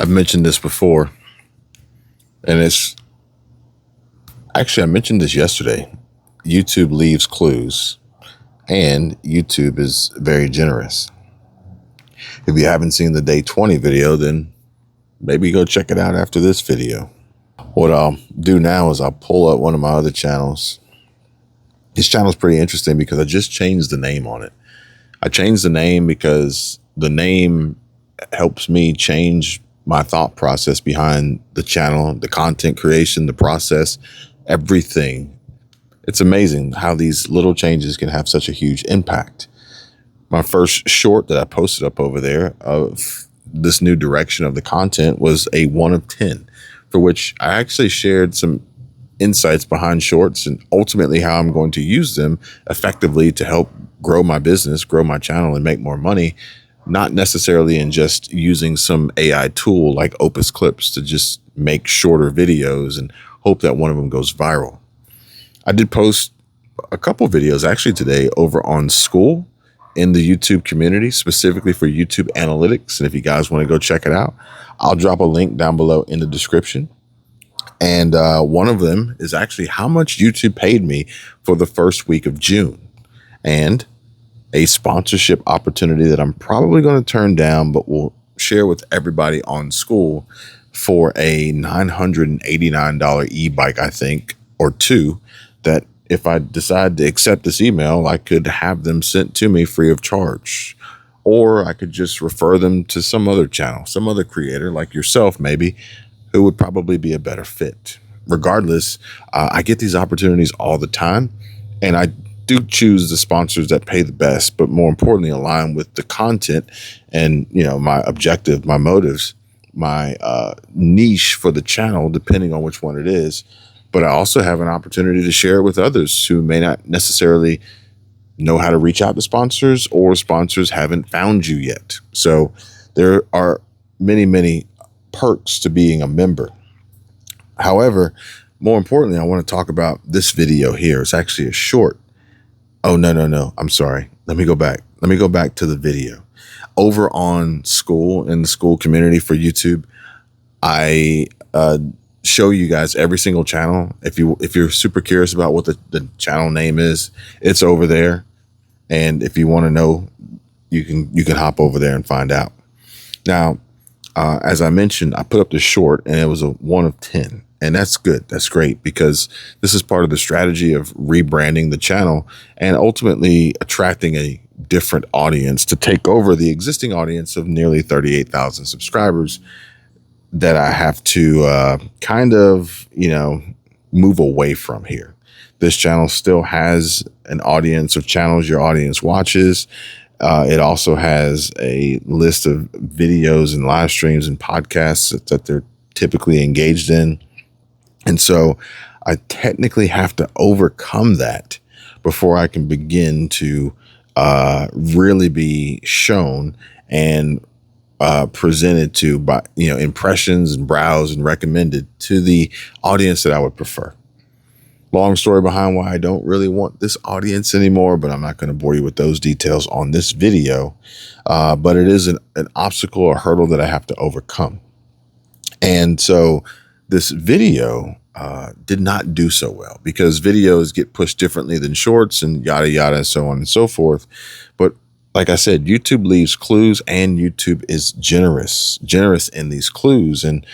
I've mentioned this before, and it's actually, I mentioned this yesterday. YouTube leaves clues, and YouTube is very generous. If you haven't seen the day 20 video, then maybe go check it out after this video. What I'll do now is I'll pull up one of my other channels. This channel is pretty interesting because I just changed the name on it. I changed the name because the name helps me change my thought process behind the channel, the content creation, the process, everything. It's amazing how these little changes can have such a huge impact. My first short that I posted up over there of this new direction of the content was a 1 of 10, for which I actually shared some insights behind shorts and ultimately how I'm going to use them effectively to help grow my business, grow my channel, and make more money, not necessarily in just using some AI tool like Opus Clips to just make shorter videos and hope that one of them goes viral. I did post a couple videos actually today over on school in the YouTube community, specifically for YouTube analytics. And if you guys want to go check it out, I'll drop a link down below in the description. And one of them is actually how much YouTube paid me for the first week of June, and a sponsorship opportunity that I'm probably going to turn down, but will share with everybody on school for a $989 e-bike, I think, or two, that if I decide to accept this email, I could have them sent to me free of charge. Or I could just refer them to some other channel, some other creator like yourself, maybe, who would probably be a better fit. Regardless, I get these opportunities all the time, and I do choose the sponsors that pay the best, but more importantly, align with the content and, my objective, my motives, my niche for the channel, depending on which one it is. But I also have an opportunity to share it with others who may not necessarily know how to reach out to sponsors, or sponsors haven't found you yet. So there are many, many perks to being a member. However, more importantly, I want to talk about this video here. It's actually a short. Oh, no. I'm sorry. Let me go back. Let me go back to the video. Over on school, in the school community for YouTube, I show you guys every single channel. If you're super curious about what the channel name is, it's over there. And if you want to know, you can hop over there and find out. Now, as I mentioned, I put up the short and it was a 1 of 10. And that's good. That's great, because this is part of the strategy of rebranding the channel and ultimately attracting a different audience to take over the existing audience of nearly 38,000 subscribers that I have to kind of, move away from here. This channel still has an audience of channels your audience watches. It also has a list of videos and live streams and podcasts that they're typically engaged in. And so I technically have to overcome that before I can begin to really be shown and presented to by, impressions and browsed and recommended to the audience that I would prefer. Long story behind why I don't really want this audience anymore, but I'm not going to bore you with those details on this video. But it is an obstacle or hurdle that I have to overcome. And so this video did not do so well, because videos get pushed differently than shorts and yada, yada, and so on and so forth. But like I said, YouTube leaves clues, and YouTube is generous in these clues. And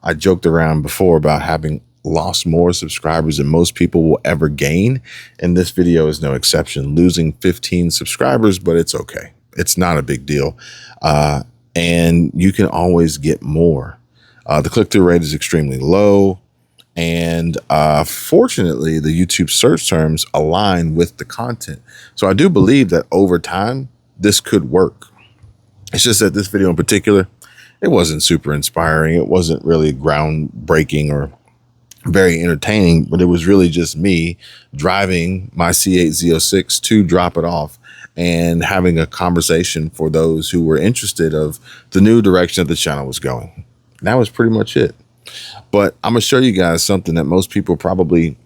I joked around before about having lost more subscribers than most people will ever gain. And this video is no exception, losing 15 subscribers, but it's okay. It's not a big deal. And you can always get more. The click-through rate is extremely low. And fortunately, the YouTube search terms align with the content. So I do believe that over time, this could work. It's just that this video in particular, it wasn't super inspiring. It wasn't really groundbreaking or very entertaining, but it was really just me driving my C8 Z06 to drop it off and having a conversation for those who were interested of the new direction that the channel was going. That was pretty much it. But I'm going to show you guys something that most people probably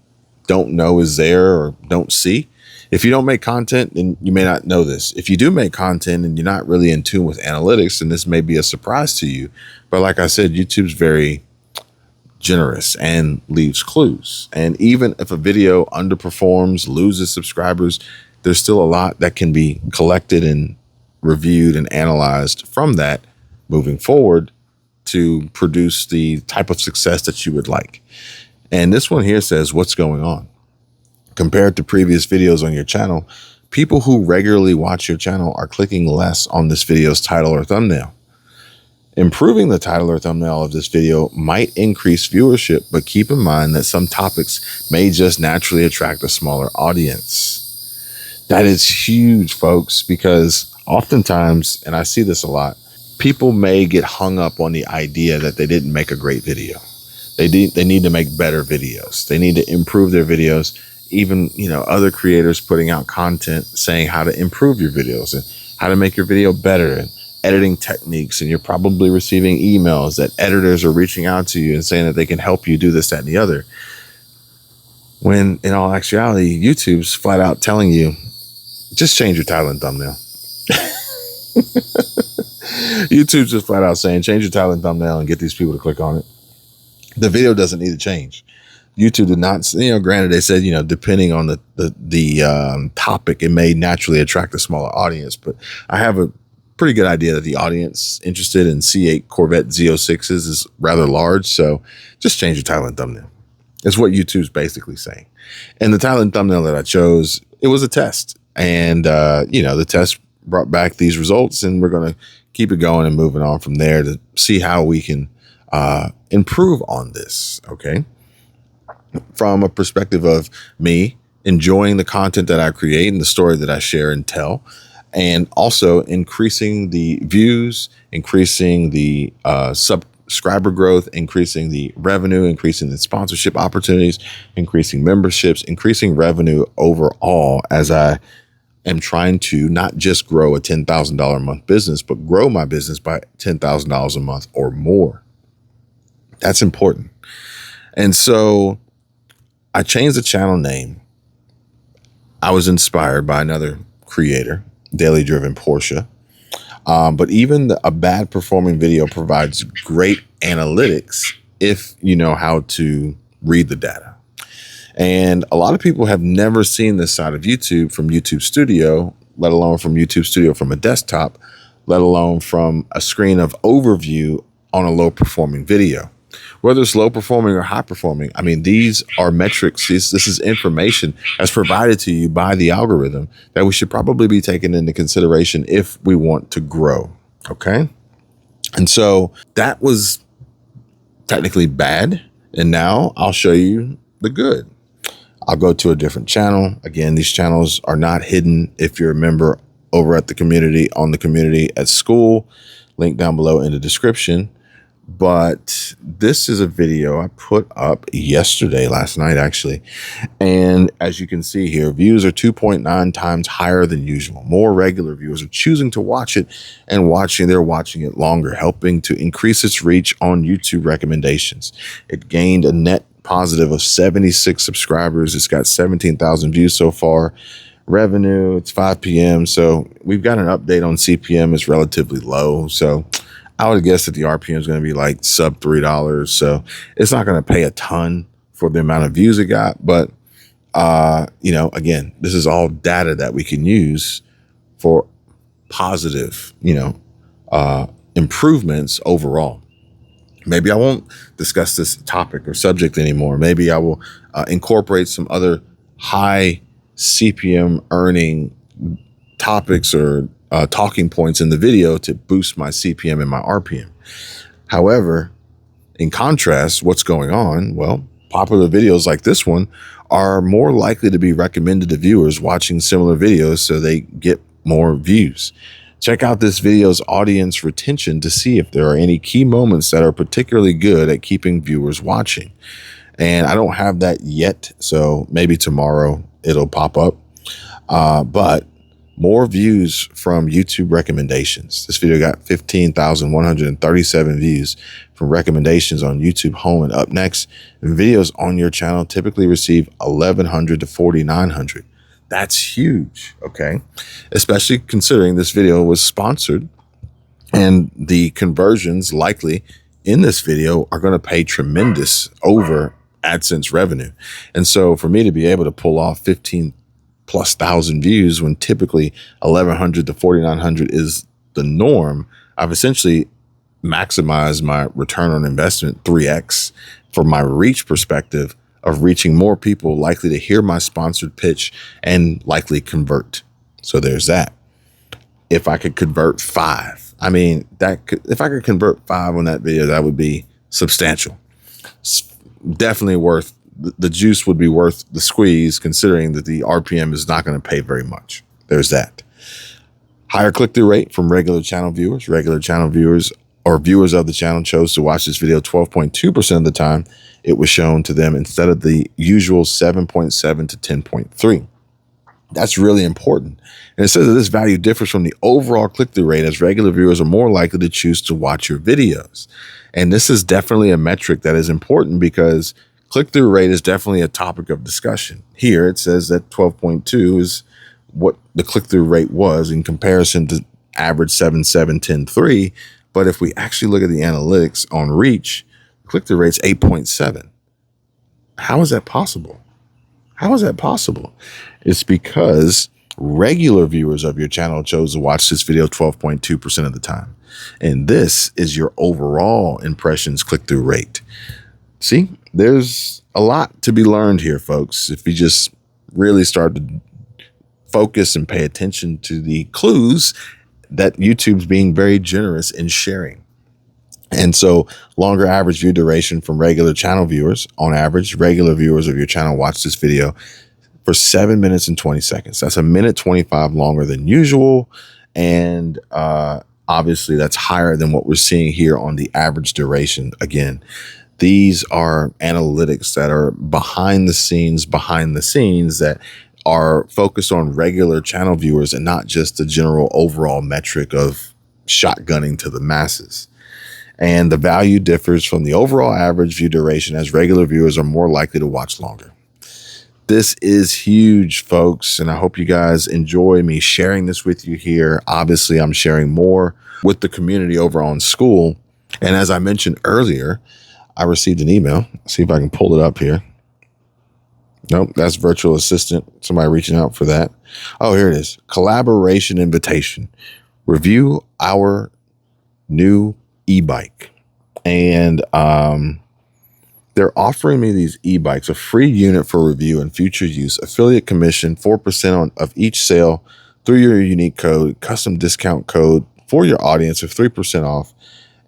don't know is there or don't see. If you don't make content, then you may not know this. If you do make content and you're not really in tune with analytics, then this may be a surprise to you. But like I said, YouTube's very generous and leaves clues. And even if a video underperforms, loses subscribers, there's still a lot that can be collected and reviewed and analyzed from that moving forward to produce the type of success that you would like. And this one here says, what's going on? Compared to previous videos on your channel, people who regularly watch your channel are clicking less on this video's title or thumbnail. Improving the title or thumbnail of this video might increase viewership, but keep in mind that some topics may just naturally attract a smaller audience. That is huge, folks, because oftentimes, and I see this a lot, people may get hung up on the idea that they didn't make a great video. They need to make better videos. They need to improve their videos. Even, other creators putting out content saying how to improve your videos and how to make your video better and editing techniques. And you're probably receiving emails that editors are reaching out to you and saying that they can help you do this, that, and the other. When in all actuality, YouTube's flat out telling you, just change your title and thumbnail. YouTube's just flat out saying, change your title and thumbnail and get these people to click on it. The video doesn't need to change. YouTube did not, granted, they said, depending on the topic, it may naturally attract a smaller audience, but I have a pretty good idea that the audience interested in C8 Corvette Z06s is rather large. So just change your title and thumbnail. It's what YouTube's basically saying. And the title and thumbnail that I chose, it was a test. And, the test brought back these results, and we're going to keep it going and moving on from there to see how we can improve on this. Okay. From a perspective of me enjoying the content that I create and the story that I share and tell, and also increasing the views, increasing the subscriber growth, increasing the revenue, increasing the sponsorship opportunities, increasing memberships, increasing revenue overall, as I am trying to not just grow a $10,000 a month business, but grow my business by $10,000 a month or more. That's important. And so I changed the channel name. I was inspired by another creator, Daily Driven Porsche. But even a bad performing video provides great analytics if you know how to read the data. And a lot of people have never seen this side of YouTube from YouTube Studio, let alone from YouTube Studio from a desktop, let alone from a screen of overview on a low performing video. Whether it's low performing or high performing, I mean, these are metrics. This is information that's provided to you by the algorithm that we should probably be taking into consideration if we want to grow. Okay. And so that was technically bad. And now I'll show you the good. I'll go to a different channel. Again, these channels are not hidden if you're a member over at the community, on the community at school, link down below in the description. But this is a video I put up last night actually. And as you can see here, views are 2.9 times higher than usual. More regular viewers are choosing to watch it and they're watching it longer, helping to increase its reach on YouTube recommendations. It gained a net positive of 76 subscribers. It's got 17,000 views so far. Revenue, it's 5 p.m. So we've got an update on CPM. It's relatively low. So I would guess that the RPM is going to be like sub $3. So it's not going to pay a ton for the amount of views it got. But, again, this is all data that we can use for positive, improvements overall. Maybe I won't discuss this topic or subject anymore. Maybe I will incorporate some other high CPM earning topics or talking points in the video to boost my CPM and my RPM. However, in contrast, what's going on? Well, popular videos like this one are more likely to be recommended to viewers watching similar videos so they get more views. Check out this video's audience retention to see if there are any key moments that are particularly good at keeping viewers watching. And I don't have that yet, so maybe tomorrow it'll pop up. But more views from YouTube recommendations. This video got 15,137 views from recommendations on YouTube Home and Up Next. And videos on your channel typically receive 1,100 to 4,900. That's huge. Okay. Especially considering this video was sponsored and the conversions likely in this video are going to pay tremendous over AdSense revenue. And so for me to be able to pull off 15 plus thousand views when typically 1,100 to 4,900 is the norm, I've essentially maximized my return on investment 3x from my reach perspective of reaching more people likely to hear my sponsored pitch and likely convert. So there's that. If I could convert 5, I mean, if I could convert 5 on that video, that would be substantial. It's definitely worth, the juice would be worth the squeeze, considering that the RPM is not going to pay very much. There's that. Higher click-through rate from regular channel viewers. Regular channel viewers or viewers of the channel chose to watch this video 12.2% of the time it was shown to them instead of the usual 7.7 to 10.3. That's really important. And it says that this value differs from the overall click-through rate, as regular viewers are more likely to choose to watch your videos. And this is definitely a metric that is important because click-through rate is definitely a topic of discussion. Here it says that 12.2 is what the click-through rate was in comparison to average 7.7, 10.3. But if we actually look at the analytics on reach, click-through rate's 8.7. How is that possible? How is that possible? It's because regular viewers of your channel chose to watch this video 12.2% of the time. And this is your overall impressions click-through rate. See, there's a lot to be learned here, folks. If you just really start to focus and pay attention to the clues that YouTube's being very generous in sharing. And so longer average view duration from regular channel viewers. On average, regular viewers of your channel watch this video for 7 minutes and 20 seconds. That's 1:25 longer than usual. And obviously that's higher than what we're seeing here on the average duration. Again, these are analytics that are behind the scenes that are focused on regular channel viewers and not just the general overall metric of shotgunning to the masses. And the value differs from the overall average view duration, as regular viewers are more likely to watch longer. This is huge, folks, and I hope you guys enjoy me sharing this with you here. Obviously, I'm sharing more with the community over on School. And as I mentioned earlier, I received an email. Let's see if I can pull it up here. Nope, that's virtual assistant. Somebody reaching out for that. Oh, here it is. Collaboration invitation. Review our new e-bike. And they're offering me these e-bikes, a free unit for review and future use, affiliate commission, 4% of each sale through your unique code, custom discount code for your audience of 3% off.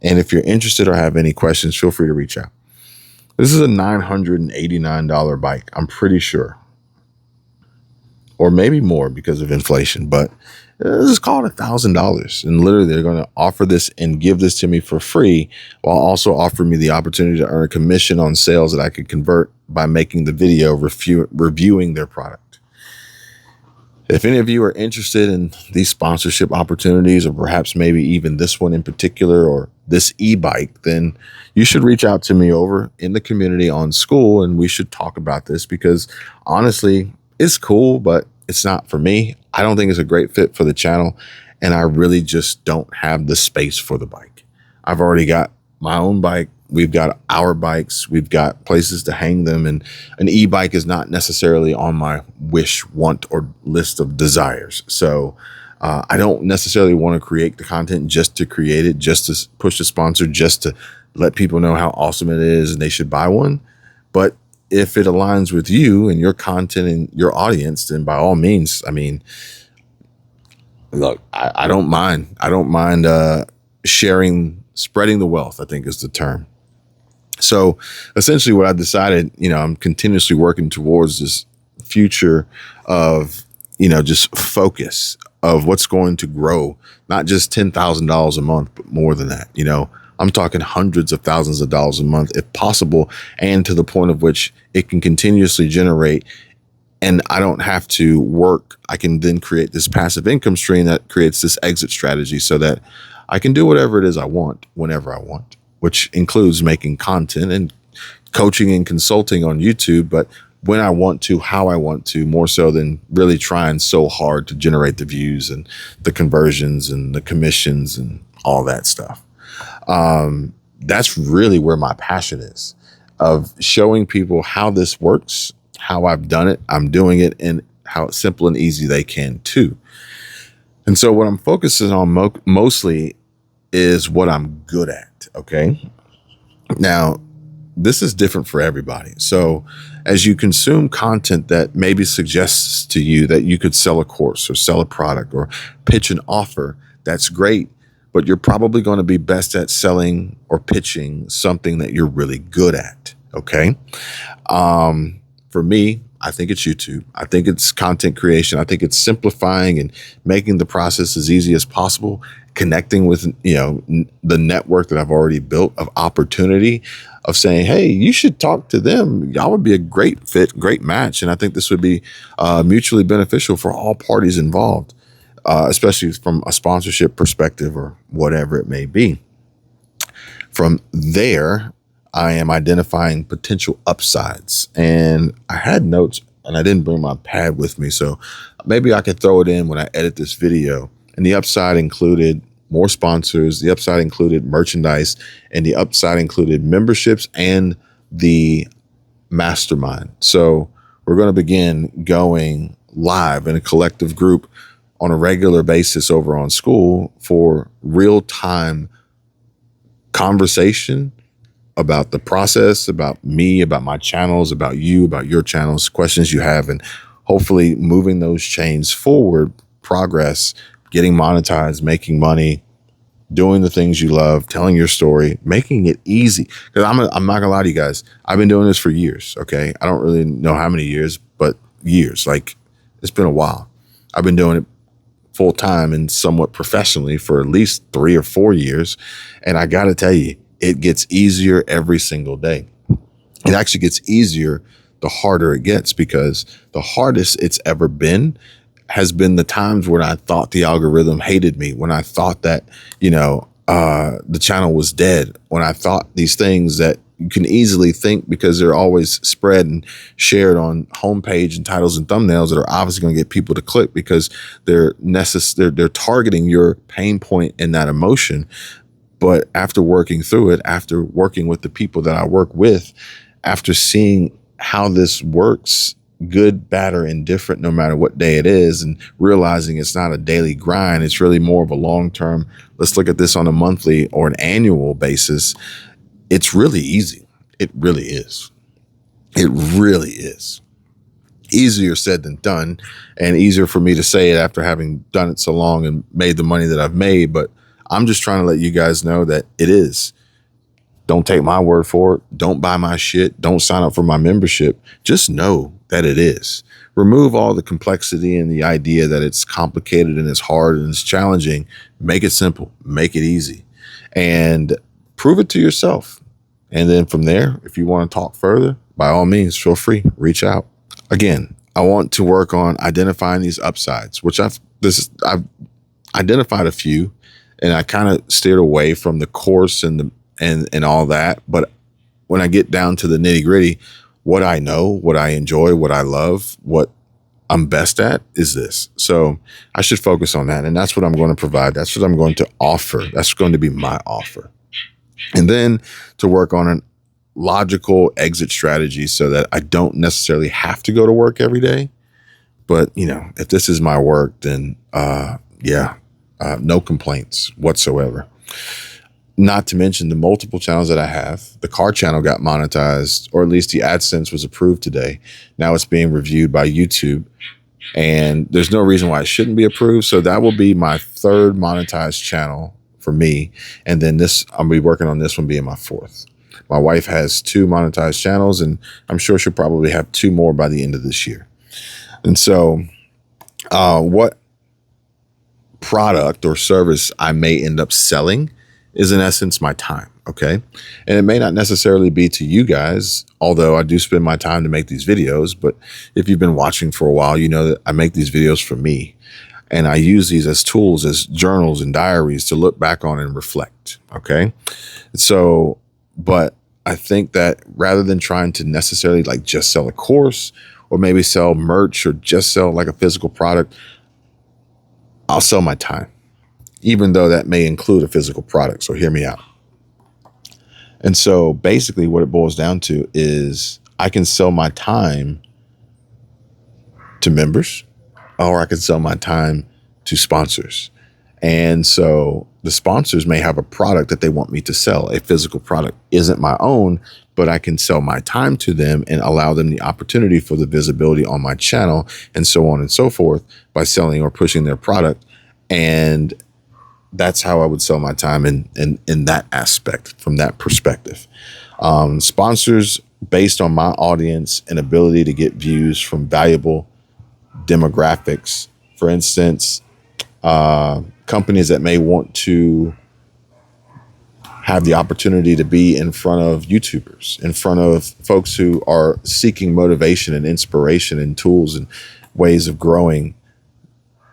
And if you're interested or have any questions, feel free to reach out. This is a $989 bike, I'm pretty sure. Or maybe more because of inflation, but this is called $1,000. And literally they're going to offer this and give this to me for free while also offering me the opportunity to earn a commission on sales that I could convert by making the video reviewing their product. If any of you are interested in these sponsorship opportunities, or perhaps maybe even this one in particular, or this e-bike, then you should reach out to me over in the community on School, and we should talk about this because honestly, it's cool, but it's not for me. I don't think it's a great fit for the channel, and I really just don't have the space for the bike. I've already got my own bike. We've got our bikes. We've got places to hang them, and an e-bike is not necessarily on my wish, want, or list of desires. So I don't necessarily want to create the content just to create it, just to push the sponsor, just to let people know how awesome it is and they should buy one. But if it aligns with you and your content and your audience, then by all means, I mean, look, I don't mind. I don't mind sharing, spreading the wealth, I think is the term. So essentially what I decided, I'm continuously working towards this future of, just focus of what's going to grow, not just $10,000 a month, but more than that. I'm talking hundreds of thousands of dollars a month, if possible, and to the point of which it can continuously generate. And I don't have to work. I can then create this passive income stream that creates this exit strategy so that I can do whatever it is I want, whenever I want, which includes making content and coaching and consulting on YouTube, but when I want to, how I want to, more so than really trying so hard to generate the views and the conversions and the commissions and all that stuff. That's really where my passion is, of showing people how this works, how I've done it, I'm doing it, and how simple and easy they can too. And so what I'm focusing on mostly is what I'm good at. Okay. Now, this is different for everybody. So as you consume content that maybe suggests to you that you could sell a course or sell a product or pitch an offer, that's great. But you're probably going to be best at selling or pitching something that you're really good at. Okay. For me, I think it's YouTube. I think it's content creation. I think it's simplifying and making the process as easy as possible, connecting with, the network that I've already built of opportunity, of saying, hey, you should talk to them. Y'all would be a great fit, great match. And I think this would be mutually beneficial for all parties involved, especially from a sponsorship perspective or whatever it may be. From there, I am identifying potential upsides. And I had notes and I didn't bring my pad with me, so maybe I could throw it in when I edit this video. And the upside included more sponsors, the upside included merchandise, and the upside included memberships and the mastermind. So we're going to begin going live in a collective group on a regular basis over on School for real-time conversation about the process, about me, about my channels, about you, about your channels, questions you have, and hopefully moving those chains forward, progress, getting monetized, making money, doing the things you love, telling your story, making it easy. Because I'm not gonna lie to you guys, I've been doing this for years. Okay, I don't really know how many years, but years. Like, it's been a while. I've been doing it full time and somewhat professionally for at least 3 or 4 years, and I gotta tell you, it gets easier every single day. It actually gets easier the harder it gets, because the hardest it's ever been has been the times when I thought the algorithm hated me, when I thought that, the channel was dead, when I thought these things that you can easily think, because they're always spread and shared on homepage and titles and thumbnails that are obviously going to get people to click because they're targeting your pain point in that emotion. But after working through it, after working with the people that I work with, after seeing how this works, good, bad, or indifferent, no matter what day it is, and realizing it's not a daily grind, it's really more of a long-term, let's look at this on a monthly or an annual basis, it's really easy. It really is. It really is. Easier said than done, and easier for me to say it after having done it so long and made the money that I've made, but I'm just trying to let you guys know that it is. Don't take my word for it. Don't buy my shit. Don't sign up for my membership. Just know that it is. Remove all the complexity and the idea that it's complicated and it's hard and it's challenging. Make it simple. Make it easy. And prove it to yourself. And then from there, if you want to talk further, by all means, feel free. Reach out. Again, I want to work on identifying these upsides, which I've identified a few. And I kind of steered away from the course and all that. But when I get down to the nitty gritty, what I know, what I enjoy, what I love, what I'm best at is this. So I should focus on that. And that's what I'm going to provide. That's what I'm going to offer. That's going to be my offer. And then to work on a logical exit strategy so that I don't necessarily have to go to work every day. But, if this is my work, then no complaints whatsoever. Not to mention the multiple channels that I have. The car channel got monetized, or at least the AdSense was approved today. Now it's being reviewed by YouTube, and there's no reason why it shouldn't be approved. So that will be my 3rd monetized channel for me. And then I'll be working on this one being my 4th. My wife has 2 monetized channels, and I'm sure she'll probably have 2 more by the end of this year. And so what product or service I may end up selling is in essence my time. Okay. And it may not necessarily be to you guys, although I do spend my time to make these videos. But if you've been watching for a while, you know that I make these videos for me, and I use these as tools, as journals and diaries to look back on and reflect. Okay. So, but I think that rather than trying to necessarily like just sell a course or maybe sell merch or just sell like a physical product, I'll sell my time, even though that may include a physical product. So hear me out. And so basically what it boils down to is I can sell my time to members, or I can sell my time to sponsors. And so the sponsors may have a product that they want me to sell. A physical product isn't my own, but I can sell my time to them and allow them the opportunity for the visibility on my channel and so on and so forth by selling or pushing their product. And that's how I would sell my time in that aspect, from that perspective. Sponsors based on my audience and ability to get views from valuable demographics. For instance, companies that may want to have the opportunity to be in front of YouTubers, in front of folks who are seeking motivation and inspiration and tools and ways of growing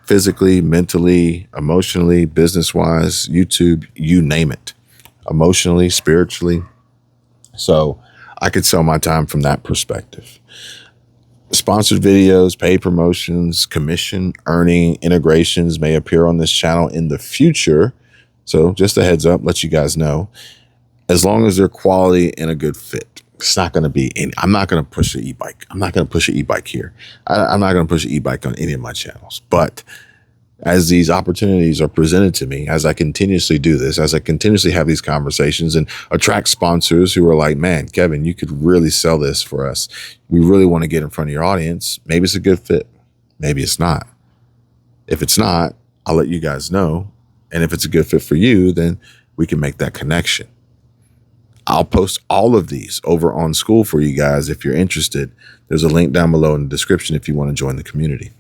physically, mentally, emotionally, business-wise, YouTube, you name it, emotionally, spiritually. So I could sell my time from that perspective. Sponsored videos, paid promotions, commission earning integrations may appear on this channel in the future. So just a heads up, let you guys know, as long as they're quality and a good fit. It's not going to be any, I'm not going to push an e-bike. I'm not going to push an e-bike here. I'm not going to push an e-bike on any of my channels. But as these opportunities are presented to me, as I continuously do this, as I continuously have these conversations and attract sponsors who are like, man, Kevin, you could really sell this for us. We really want to get in front of your audience. Maybe it's a good fit. Maybe it's not. If it's not, I'll let you guys know. And if it's a good fit for you, then we can make that connection. I'll post all of these over on School for you guys if you're interested. There's a link down below in the description if you want to join the community.